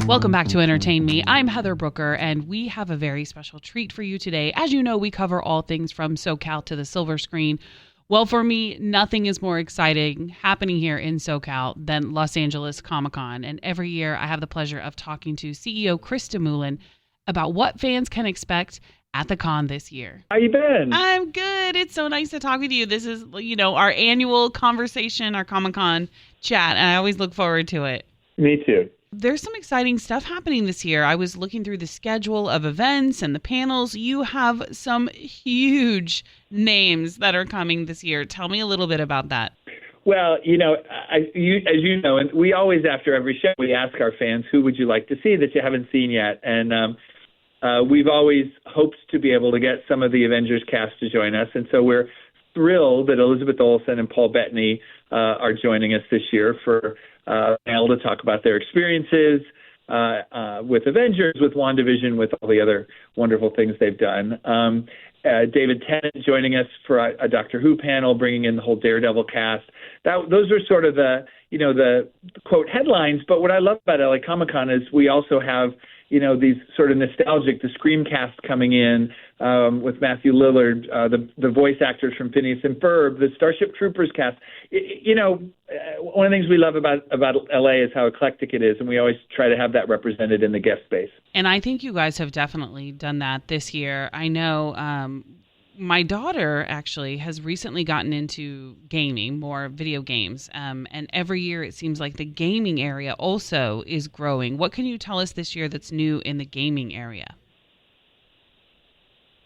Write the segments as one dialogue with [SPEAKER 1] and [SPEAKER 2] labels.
[SPEAKER 1] Welcome back to Entertain Me. I'm Heather Brooker, and we have a very special treat for you today. As you know, we cover all things from SoCal to the silver screen. Well, for me, nothing is more exciting happening here in SoCal than Los Angeles Comic-Con. And every year, I have the pleasure of talking to CEO Chris DeMoulin about what fans can expect at the con this year.
[SPEAKER 2] How you been?
[SPEAKER 1] I'm good. It's so nice to talk with you. This is, our annual conversation, our Comic-Con chat, and I always look forward to it.
[SPEAKER 2] Me too.
[SPEAKER 1] There's some exciting stuff happening this year. I was looking through the schedule of events and the panels. You have some huge names that are coming this year. Tell me a little bit about that.
[SPEAKER 2] Well, as you know, and we always, after every show, we ask our fans, who would you like to see that you haven't seen yet? And we've always hoped to be able to get some of the Avengers cast to join us. And so we're thrilled that Elizabeth Olsen and Paul Bettany are joining us this year for panel to talk about their experiences with Avengers, with WandaVision, with all the other wonderful things they've done. David Tennant joining us for a Doctor Who panel, bringing in the whole Daredevil cast. Those are sort of the quote headlines. But what I love about LA Comic-Con is we also have, these sort of nostalgic, the Scream cast coming in with Matthew Lillard, the voice actors from Phineas and Ferb, the Starship Troopers cast. One of the things we love about LA is how eclectic it is, and we always try to have that represented in the guest space.
[SPEAKER 1] And I think you guys have definitely done that this year. I know my daughter actually has recently gotten into gaming, more video games. And every year it seems like the gaming area also is growing. What can you tell us this year that's new in the gaming area?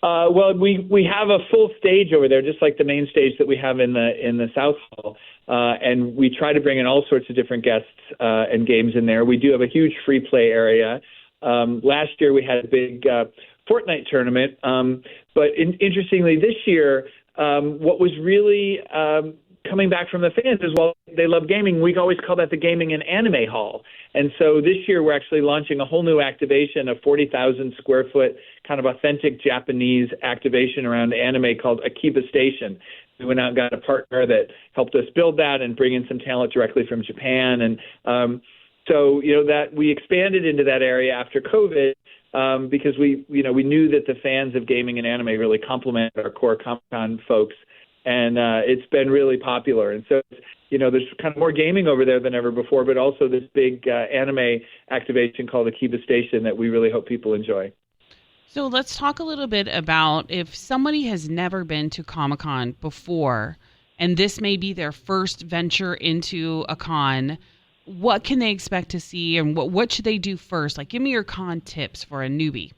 [SPEAKER 2] Well, we have a full stage over there, just like the main stage that we have in the South Hall. And we try to bring in all sorts of different guests and games in there. We do have a huge free play area. Last year we had a big Fortnite tournament. But interestingly, this year, what was really coming back from the fans is, well, they love gaming. We always call that the Gaming and Anime Hall. And so this year we're actually launching a whole new activation, a 40,000 square foot kind of authentic Japanese activation around anime called Akiba Station. We went out and got a partner that helped us build that and bring in some talent directly from Japan. And so that we expanded into that area after COVID because we knew that the fans of gaming and anime really complement our core Comic-Con folks. And it's been really popular. And so, there's kind of more gaming over there than ever before, but also this big anime activation called Akiba Station that we really hope people enjoy.
[SPEAKER 1] So let's talk a little bit about if somebody has never been to Comic-Con before, and this may be their first venture into a con, what can they expect to see, and what should they do first? Like, give me your con tips for a newbie.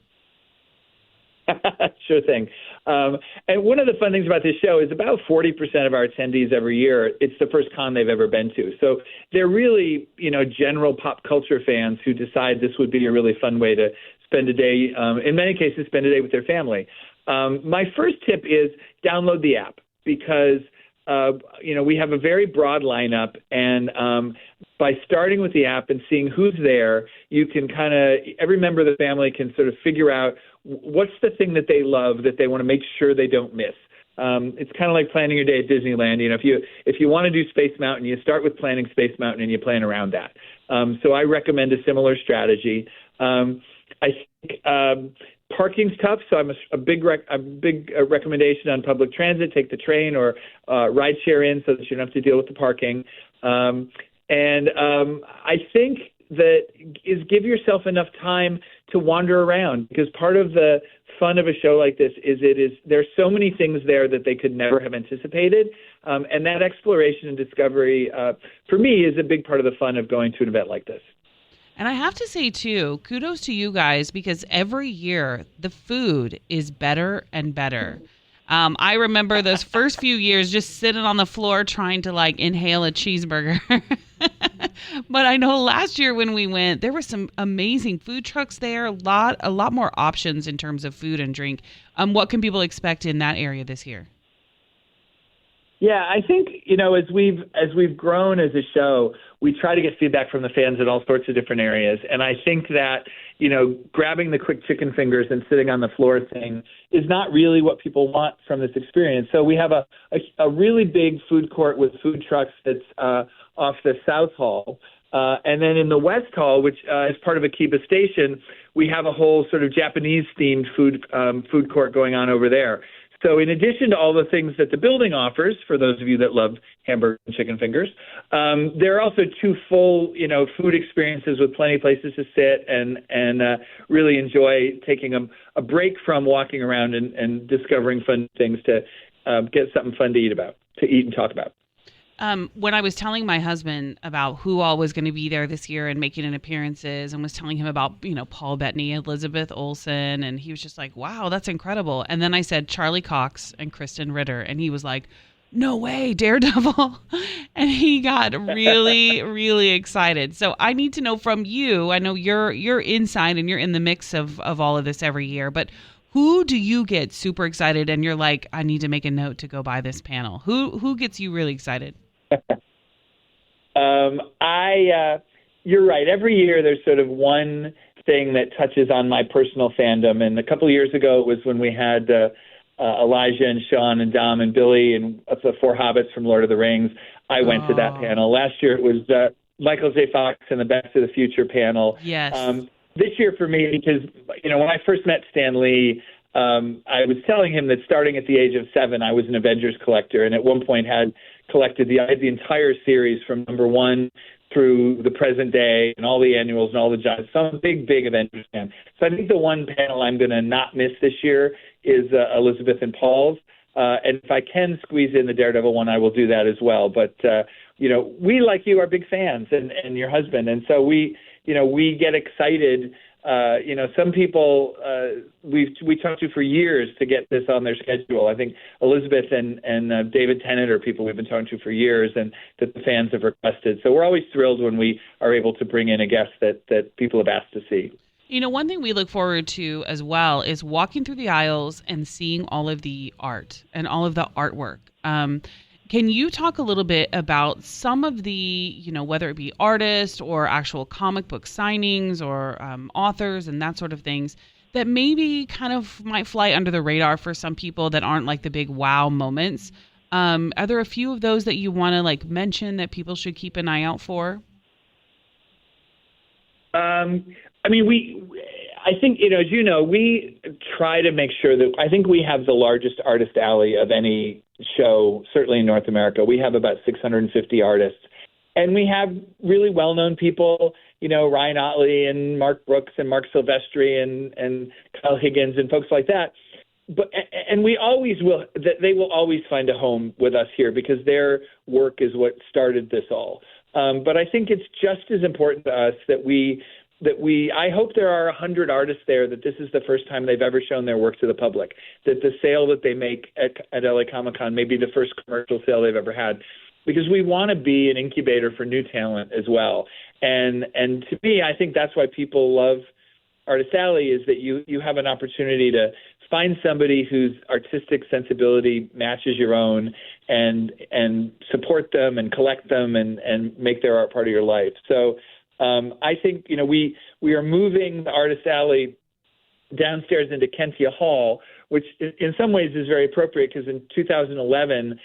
[SPEAKER 2] Sure thing. And one of the fun things about this show is about 40% of our attendees every year, it's the first con they've ever been to. So they're really, general pop culture fans who decide this would be a really fun way to spend a day, in many cases, spend a day with their family. My first tip is download the app because, we have a very broad lineup, and by starting with the app and seeing who's there, you can every member of the family can sort of figure out what's the thing that they love that they want to make sure they don't miss. It's kind of like planning your day at Disneyland. If you want to do Space Mountain, you start with planning Space Mountain and you plan around that. So I recommend a similar strategy. I think parking's tough, so I'm a big recommendation on public transit. Take the train or ride share in so that you don't have to deal with the parking. And I think that is give yourself enough time to wander around, because part of the fun of a show like this is there's so many things there that they could never have anticipated. And that exploration and discovery, for me, is a big part of the fun of going to an event like this.
[SPEAKER 1] And I have to say, too, kudos to you guys, because every year the food is better and better. I remember those first few years just sitting on the floor trying to inhale a cheeseburger. But I know last year when we went, there were some amazing food trucks there, a lot more options in terms of food and drink. What can people expect in that area this year?
[SPEAKER 2] Yeah, I think, as we've grown as a show, we try to get feedback from the fans in all sorts of different areas. And I think that, grabbing the quick chicken fingers and sitting on the floor thing is not really what people want from this experience. So we have a really big food court with food trucks that's off the South Hall. And then in the West Hall, which is part of Akiba Station, we have a whole sort of Japanese-themed food court going on over there. So in addition to all the things that the building offers, for those of you that love hamburgers and chicken fingers, there are also 2 full, food experiences with plenty of places to sit and really enjoy taking a break from walking around and discovering fun things to get something fun to eat and talk about.
[SPEAKER 1] When I was telling my husband about who all was going to be there this year and making an appearances, and was telling him about, Paul Bettany, Elizabeth Olsen, and he was just like, wow, that's incredible. And then I said Charlie Cox and Kristen Ritter, and he was like, no way, Daredevil. And he got really, really excited. So I need to know from you, I know you're inside and you're in the mix of all of this every year, but who do you get super excited and you're like, I need to make a note to go by this panel? Who gets you really excited?
[SPEAKER 2] You're right. Every year there's sort of one thing that touches on my personal fandom. And a couple of years ago it was when we had Elijah and Sean and Dom and Billy and the 4 hobbits from Lord of the Rings. I went to that panel. Last year it was Michael J. Fox and the Back to the Future panel.
[SPEAKER 1] Yes.
[SPEAKER 2] This year for me, because, when I first met Stan Lee, I was telling him that starting at the age of 7, I was an Avengers collector, and at one point had collected the entire series from number 1 through the present day and all the annuals and all the jobs. So I'm a big Avengers fan. So I think the one panel I'm going to not miss this year is Elizabeth and Paul's. And if I can squeeze in the Daredevil one, I will do that as well. But, we, like you, are big fans, and your husband. And so we get excited. Some people we talked to for years to get this on their schedule. I think Elizabeth and David Tennant are people we've been talking to for years and that the fans have requested. So we're always thrilled when we are able to bring in a guest that people have asked to see.
[SPEAKER 1] One thing we look forward to as well is walking through the aisles and seeing all of the art and all of the artwork. Can you talk a little bit about some of the, whether it be artists or actual comic book signings or authors and that sort of things that maybe kind of might fly under the radar for some people that aren't like the big wow moments? Are there a few of those that you want to mention that people should keep an eye out for?
[SPEAKER 2] I think, as you know, we try to make sure that I think we have the largest artist alley of any show, certainly in North America. We have about 650 artists. And we have really well-known people, Ryan Otley and Mark Brooks and Mark Silvestri and Kyle Higgins and folks like that. And we always will, they will always find a home with us here because their work is what started this all. But I think it's just as important to us that I hope there are 100 artists there that this is the first time they've ever shown their work to the public, that the sale that they make at LA Comic-Con may be the first commercial sale they've ever had, because we want to be an incubator for new talent as well. And to me, I think that's why people love Artist Alley, is that you have an opportunity to find somebody whose artistic sensibility matches your own and support them and collect them and make their art part of your life. So I think, we are moving the Artist Alley downstairs into Kentia Hall, which in some ways is very appropriate because in 2011,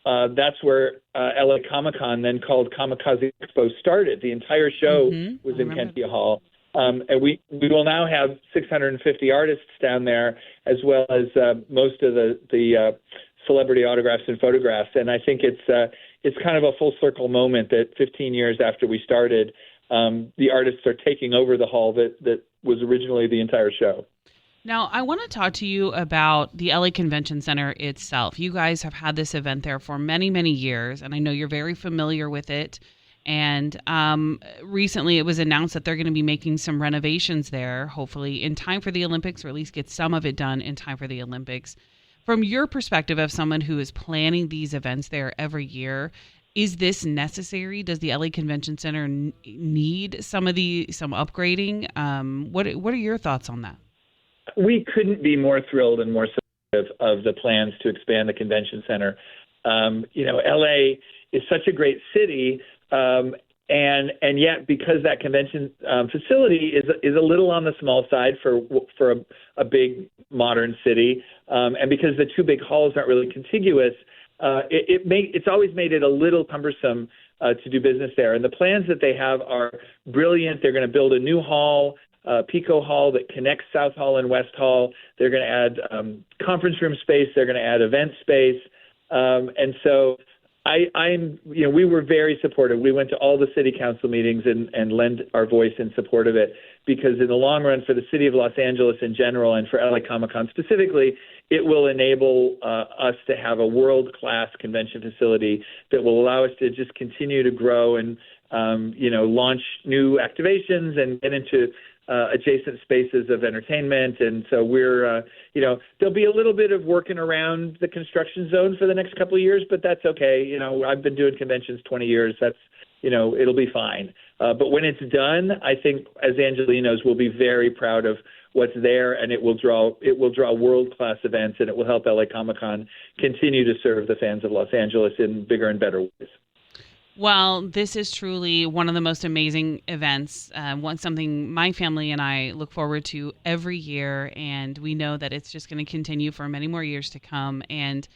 [SPEAKER 2] that's where LA Comic-Con, then called Kamikaze Expo, started. The entire show was in Kentia Hall. And we will now have 650 artists down there, as well as most of the celebrity autographs and photographs. And I think it's kind of a full circle moment that 15 years after we started, the artists are taking over the hall that was originally the entire show.
[SPEAKER 1] Now, I want to talk to you about the LA Convention Center itself. You guys have had this event there for many, many years, and I know you're very familiar with it. And recently it was announced that they're going to be making some renovations there, hopefully in time for the Olympics, or at least get some of it done in time for the Olympics. From your perspective of someone who is planning these events there every year, is this necessary? Does the LA Convention Center need some upgrading? What are your thoughts on that?
[SPEAKER 2] We couldn't be more thrilled and more supportive of the plans to expand the convention center. LA is such a great city, and yet because that convention facility is a little on the small side for a big modern city, and because the two big halls aren't really contiguous, it's always made it a little cumbersome to do business there. And the plans that they have are brilliant. They're going to build a new hall, Pico Hall, that connects South Hall and West Hall. They're going to add conference room space. They're going to add event space. And so we were very supportive. We went to all the city council meetings and lent our voice in support of it, because in the long run, for the city of Los Angeles in general and for LA Comic-Con specifically, it will enable us to have a world-class convention facility that will allow us to just continue to grow and, launch new activations and get into adjacent spaces of entertainment. And so we're, there'll be a little bit of working around the construction zone for the next couple of years, but that's okay. I've been doing conventions 20 years. That's, it'll be fine. But when it's done, I think as Angelinos, we'll be very proud of what's there, and it will draw world-class events, and it will help LA Comic-Con continue to serve the fans of Los Angeles in bigger and better ways.
[SPEAKER 1] Well, this is truly one of the most amazing events, something my family and I look forward to every year, and we know that it's just going to continue for many more years to come. And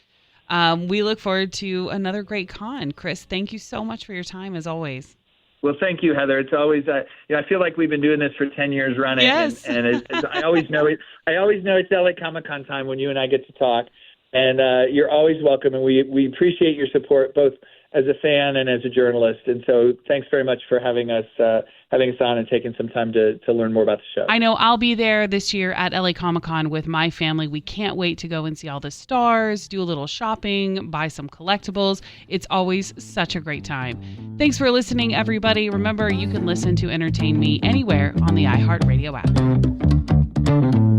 [SPEAKER 1] we look forward to another great con. Chris, thank you so much for your time, as always.
[SPEAKER 2] Well, thank you, Heather. It's always, I feel like we've been doing this for 10 years running.
[SPEAKER 1] Yes.
[SPEAKER 2] And I always know it's LA Comic-Con time when you and I get to talk. And you're always welcome, and we appreciate your support, both as a fan and as a journalist. And so thanks very much for having us on and taking some time to learn more about the show.
[SPEAKER 1] I know I'll be there this year at LA Comic-Con with my family. We can't wait to go and see all the stars, do a little shopping, buy some collectibles. It's always such a great time. Thanks for listening, everybody. Remember, you can listen to Entertain Me anywhere on the iHeartRadio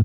[SPEAKER 1] app.